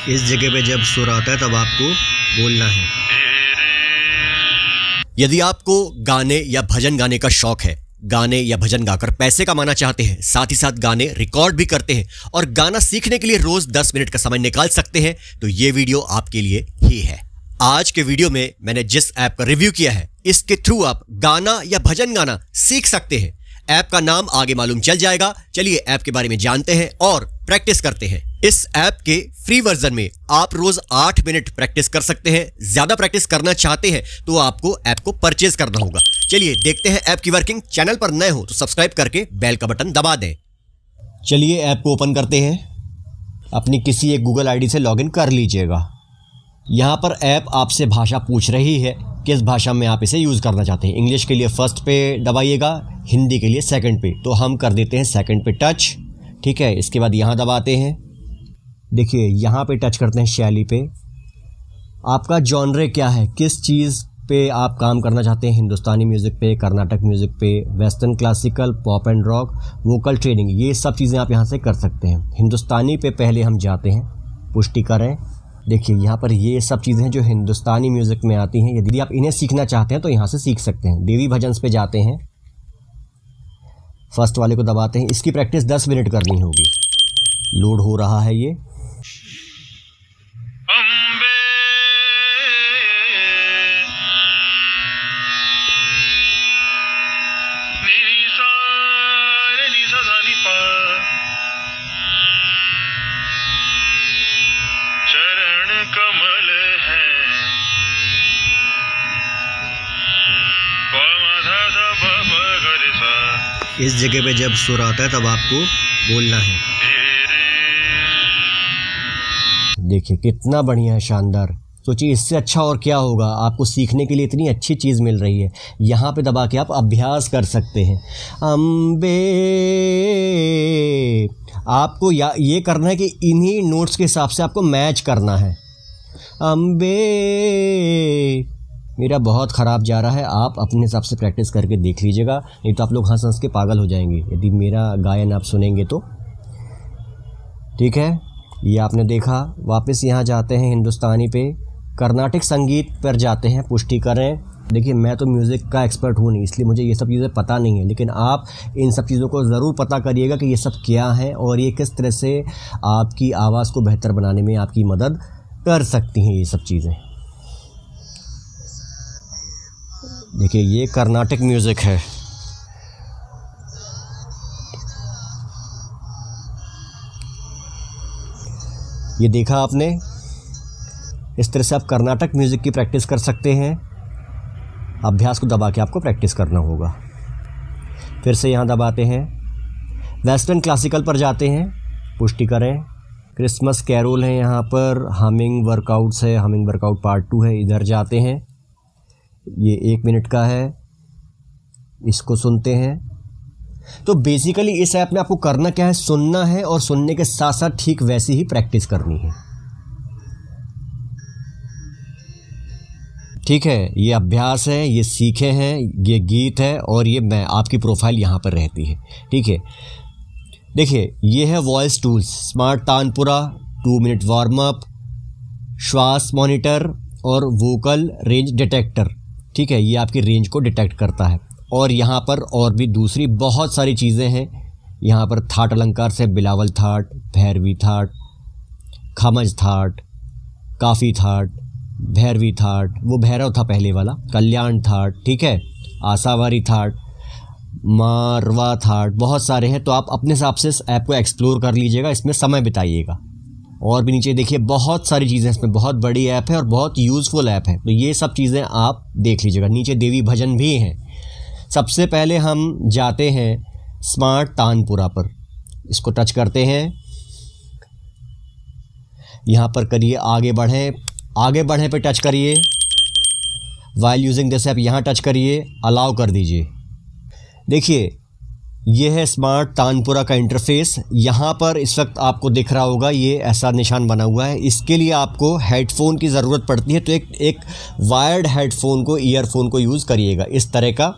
इस जगह पे जब सुर आता है तब आपको बोलना है। यदि आपको गाने या भजन गाने का शौक है, गाने या भजन गाकर पैसे कमाना चाहते हैं, साथ ही साथ गाने रिकॉर्ड भी करते हैं और गाना सीखने के लिए रोज 10 मिनट का समय निकाल सकते हैं, तो ये वीडियो आपके लिए ही है। आज के वीडियो में मैंने जिस ऐप का रिव्यू किया है, इसके थ्रू आप गाना या भजन गाना सीख सकते हैं। ऐप का नाम आगे मालूम चल जाएगा। चलिए ऐप के बारे में जानते हैं और प्रैक्टिस करते हैं। इस ऐप के फ्री वर्जन में आप रोज 8 मिनट प्रैक्टिस कर सकते हैं। ज्यादा प्रैक्टिस करना चाहते हैं तो आपको ऐप को परचेज करना होगा। चलिए देखते हैं ऐप की वर्किंग। चैनल पर नए हो तो सब्सक्राइब करके बेल का बटन दबा दें। चलिए ऐप को ओपन करते हैं। अपनी किसी एक गूगल आईडी से लॉगिन कर लीजिएगा। यहाँ पर ऐप आपसे भाषा पूछ रही है, किस भाषा में आप इसे यूज़ करना चाहते हैं। इंग्लिश के लिए फर्स्ट पे दबाइएगा, हिंदी के लिए सेकंड पे। तो हम कर देते हैं सेकंड पे टच, ठीक है। इसके बाद यहाँ दबाते हैं। देखिए यहाँ पे टच करते हैं शैली पे। आपका जॉनरे क्या है, किस चीज़ पे आप काम करना चाहते हैं। हिंदुस्तानी म्यूज़िक पे, कर्नाटक म्यूज़िक पे, western classical, pop and rock, vocal training, ये सब चीज़ें आप यहाँ से कर सकते हैं। हिंदुस्तानी पे पहले हम जाते हैं, पुष्टि करें। देखिए यहाँ पर ये सब चीज़ें हैं जो हिंदुस्तानी म्यूज़िक में आती हैं। यदि आप इन्हें सीखना चाहते हैं तो यहाँ से सीख सकते हैं। देवी भजन पे जाते हैं, फर्स्ट वाले को दबाते हैं। इसकी प्रैक्टिस 10 मिनट करनी होगी। लोड हो रहा है ये। कमल है इस जगह पे जब सुर आता है तब आपको बोलना है। देखिए कितना बढ़िया है, शानदार। सोचिए इससे अच्छा और क्या होगा। आपको सीखने के लिए इतनी अच्छी चीज़ मिल रही है। यहाँ पे दबा के आप अभ्यास कर सकते हैं। अम्बे, आपको ये करना है कि इन्हीं नोट्स के हिसाब से आपको मैच करना है। अम्बे, मेरा बहुत ख़राब जा रहा है, आप अपने हिसाब से प्रैक्टिस करके देख लीजिएगा, नहीं तो आप लोग हंस हंस के पागल हो जाएंगे यदि मेरा गायन आप सुनेंगे तो। ठीक है, ये आपने देखा। वापस यहाँ जाते हैं हिंदुस्तानी पे, कर्नाटक संगीत पर जाते हैं, पुष्टि करें। देखिए मैं तो म्यूज़िक का एक्सपर्ट हूँ नहीं, इसलिए मुझे ये सब चीज़ें पता नहीं है, लेकिन आप इन सब चीज़ों को ज़रूर पता करिएगा कि ये सब क्या है और ये किस तरह से आपकी आवाज़ को बेहतर बनाने में आपकी मदद कर सकती हैं ये सब चीज़ें। देखिए ये कर्नाटक म्यूज़िक है। ये देखा आपने, इस तरह से आप कर्नाटक म्यूज़िक की प्रैक्टिस कर सकते हैं। अभ्यास को दबा के आपको प्रैक्टिस करना होगा। फिर से यहाँ दबाते हैं, वेस्टर्न क्लासिकल पर जाते हैं, पुष्टि करें। क्रिसमस कैरोल है यहाँ पर, हमिंग वर्कआउट्स है, हमिंग वर्कआउट पार्ट 2 है, इधर जाते हैं। ये 1 मिनट का है, इसको सुनते हैं। तो बेसिकली इस ऐप में आपको करना क्या है, सुनना है और सुनने के साथ साथ ठीक वैसी ही प्रैक्टिस करनी है। ठीक है, ये अभ्यास है, ये सीखे हैं, ये गीत है और ये मैं आपकी प्रोफाइल यहाँ पर रहती है। ठीक है, देखिए ये है voice tools, smart tanpura, 2 minute warm up, श्वास मॉनिटर और वोकल रेंज डिटेक्टर। ठीक है, ये आपकी रेंज को डिटेक्ट करता है। और यहाँ पर और भी दूसरी बहुत सारी चीज़ें हैं। यहाँ पर थाट अलंकार से बिलावल थाट, भैरवी थाट, खमज थाट, काफ़ी थाट, भैरवी थाट, वो भैरव था पहले वाला, कल्याण थाट, ठीक है, आशावारी थाट, मारवा थाट, बहुत सारे हैं। तो आप अपने हिसाब से इस ऐप को एक्सप्लोर कर लीजिएगा, इसमें समय बिताइएगा। और भी नीचे देखिए बहुत सारी चीज़ें, इसमें बहुत बड़ी ऐप है और बहुत यूज़फुल ऐप है। तो ये सब चीज़ें आप देख लीजिएगा। नीचे देवी भजन भी हैं। सबसे पहले हम जाते हैं स्मार्ट तानपुरा पर, इसको टच करते हैं। यहाँ पर करिए आगे बढ़ें पे टच करिए। वाइल यूजिंग दिस ऐप यहाँ टच करिए, अलाउ कर दीजिए। देखिए ये है स्मार्ट तानपुरा का इंटरफेस। यहाँ पर इस वक्त आपको दिख रहा होगा ये ऐसा निशान बना हुआ है। इसके लिए आपको हेडफोन की ज़रूरत पड़ती है, तो एक वायर्ड हेडफोन को, ईयरफोन को यूज़ करिएगा। इस तरह का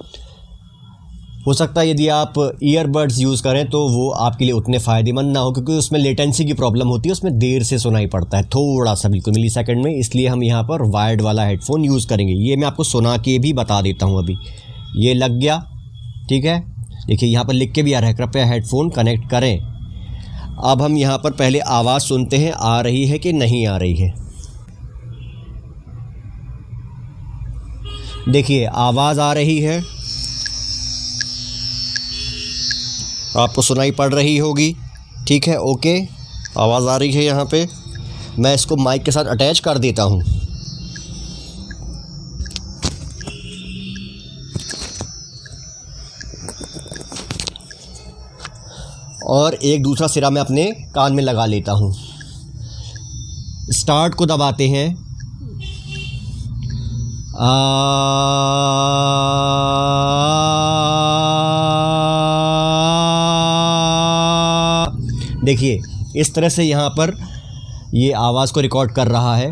हो सकता है यदि आप ईयरबड्स यूज़ करें तो वो आपके लिए उतने फ़ायदेमंद ना हो, क्योंकि उसमें लेटेंसी की प्रॉब्लम होती है, उसमें देर से सुनाई पड़ता है थोड़ा सा, बिल्कुल मिली सेकेंड में। इसलिए हम यहाँ पर वायर्ड वाला हेडफोन यूज़ करेंगे। ये मैं आपको सुना के भी बता देता हूँ। अभी ये लग गया, ठीक है। देखिए यहाँ पर लिख के भी आ रहा है, कृपया हेडफोन कनेक्ट करें। अब हम यहाँ पर पहले आवाज़ सुनते हैं, आ रही है कि नहीं आ रही है। देखिए आवाज़ आ रही है, आपको सुनाई पड़ रही होगी, ठीक है। ओके, आवाज़ आ रही है यहाँ पे। मैं इसको माइक के साथ अटैच कर देता हूँ। और एक दूसरा सिरा मैं अपने कान में लगा लेता हूँ। स्टार्ट को दबाते हैं। देखिए इस तरह से यहाँ पर ये आवाज़ को रिकॉर्ड कर रहा है।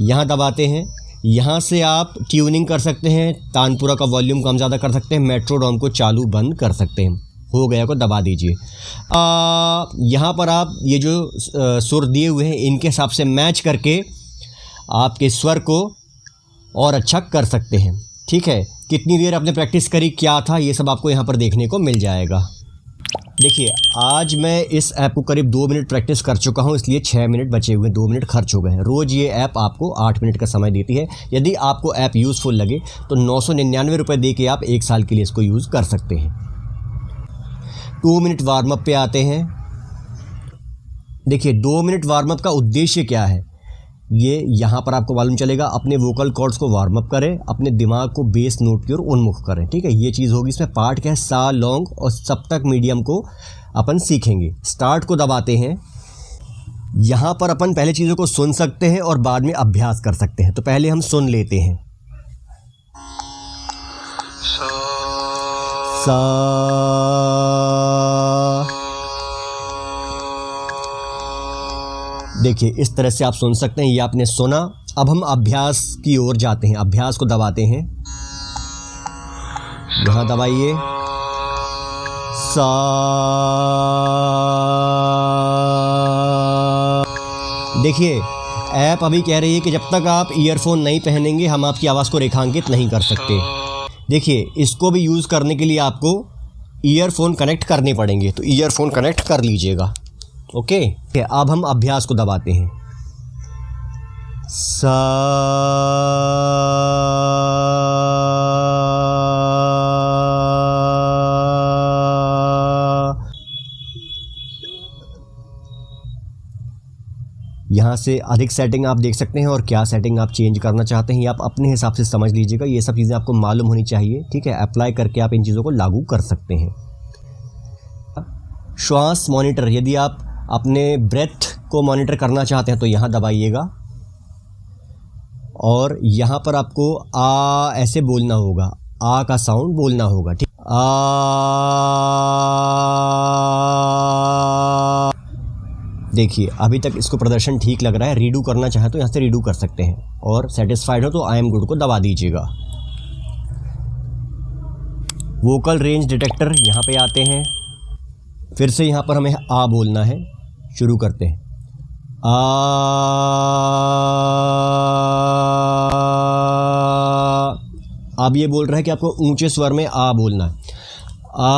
यहाँ दबाते हैं, यहाँ से आप ट्यूनिंग कर सकते हैं, तानपुरा का वॉल्यूम कम ज़्यादा कर सकते हैं, मेट्रोडोम को चालू बंद कर सकते हैं। हो गया को दबा दीजिए। यहाँ पर आप ये जो सुर दिए हुए हैं इनके हिसाब से मैच करके आपके स्वर को और अच्छा कर सकते हैं, ठीक है। कितनी देर आपने प्रैक्टिस करी, क्या था, ये सब आपको यहाँ पर देखने को मिल जाएगा। देखिए आज मैं इस ऐप को करीब 2 मिनट प्रैक्टिस कर चुका हूँ, इसलिए 6 मिनट बचे हुए, 2 मिनट खर्च हो गए हैं। रोज़ ये ऐप आपको 8 मिनट का समय देती है। यदि आपको ऐप यूज़फुल लगे तो 999 रुपये दे के आप 1 साल के लिए इसको यूज़ कर सकते हैं। 2 मिनट वार्म अप पे आते हैं। देखिए 2 मिनट वार्म अप का उद्देश्य क्या है, ये यहाँ पर आपको मालूम चलेगा। अपने वोकल कॉर्ड्स को वार्म अप करें, अपने दिमाग को बेस नोट की ओर उन्मुख करें, ठीक है। ये चीज़ होगी। इसमें पार्ट क्या है, सा, लॉन्ग और सप्तक मीडियम को अपन सीखेंगे। स्टार्ट को दबाते हैं। यहाँ पर अपन पहले चीज़ों को सुन सकते हैं और बाद में अभ्यास कर सकते हैं। तो पहले हम सुन लेते हैं। सा, देखिए इस तरह से आप सुन सकते हैं। ये आपने सुना। अब हम अभ्यास की ओर जाते हैं। अभ्यास को दबाते हैं, यहाँ दबाइए। सा, देखिए ऐप अभी कह रही है कि जब तक आप ईयरफोन नहीं पहनेंगे हम आपकी आवाज़ को रेखांकित नहीं कर सकते। देखिए इसको भी यूज़ करने के लिए आपको ईयरफोन कनेक्ट करने पड़ेंगे, तो ईयरफोन कनेक्ट कर लीजिएगा। ओके, अब हम अभ्यास को दबाते हैं। सा, यहाँ से अधिक सेटिंग आप देख सकते हैं और क्या सेटिंग आप चेंज करना चाहते हैं ये आप अपने हिसाब से समझ लीजिएगा। ये सब चीज़ें आपको मालूम होनी चाहिए, ठीक है। अप्लाई करके आप इन चीज़ों को लागू कर सकते हैं। श्वास मॉनिटर, यदि आप अपने ब्रेथ को मॉनिटर करना चाहते हैं तो यहाँ दबाइएगा और यहाँ पर आपको आ ऐसे बोलना होगा, आ का साउंड बोलना होगा, ठीक। आ, देखिए अभी तक इसको प्रदर्शन ठीक लग रहा है। रीडू करना चाहे तो यहाँ से रीडू कर सकते हैं और सेटिस्फाइड हो तो आई एम गुड को दबा दीजिएगा। वोकल रेंज डिटेक्टर, यहाँ पे आते हैं। फिर से यहाँ पर हमें आ बोलना है। शुरू करते हैं। आ, अब ये बोल रहा है कि आपको ऊंचे स्वर में आ बोलना है। आ,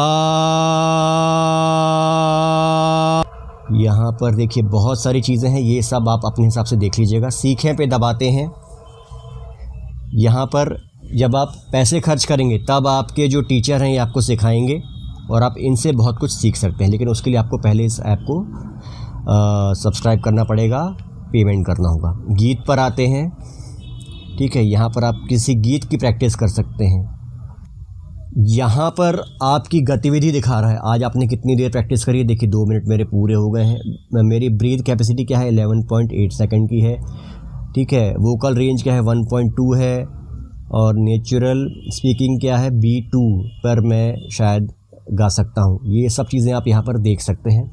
यहाँ पर देखिए बहुत सारी चीज़ें हैं, ये सब आप अपने हिसाब से देख लीजिएगा। सीखें पे दबाते हैं। यहाँ पर जब आप पैसे खर्च करेंगे तब आपके जो टीचर हैं ये आपको सिखाएंगे और आप इनसे बहुत कुछ सीख सकते हैं, लेकिन उसके लिए आपको पहले इस ऐप को सब्सक्राइब करना पड़ेगा, पेमेंट करना होगा। गीत पर आते हैं, ठीक है। यहाँ पर आप किसी गीत की प्रैक्टिस कर सकते हैं। यहाँ पर आपकी गतिविधि दिखा रहा है, आज आपने कितनी देर प्रैक्टिस करी है। देखिए 2 मिनट मेरे पूरे हो गए हैं। मेरी ब्रीथ कैपेसिटी क्या है, 11.8 सेकंड की है, ठीक है। वोकल रेंज क्या है, 1.2 है और नेचुरल स्पीकिंग क्या है, B2 पर मैं शायद गा सकता हूँ। ये सब चीज़ें आप यहाँ पर देख सकते हैं।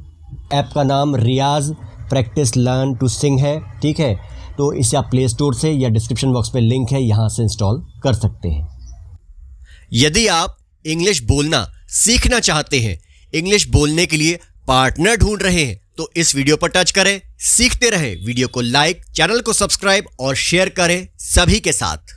ऐप का नाम रियाज प्रैक्टिस लर्न टू सिंग है, ठीक है। तो इसे आप प्ले स्टोर से या डिस्क्रिप्शन बॉक्स पे लिंक है, यहाँ से इंस्टॉल कर सकते हैं। यदि आप इंग्लिश बोलना सीखना चाहते हैं, इंग्लिश बोलने के लिए पार्टनर ढूंढ रहे हैं, तो इस वीडियो पर टच करें, सीखते रहें। वीडियो को लाइक, चैनल को सब्सक्राइब और शेयर करें सभी के साथ।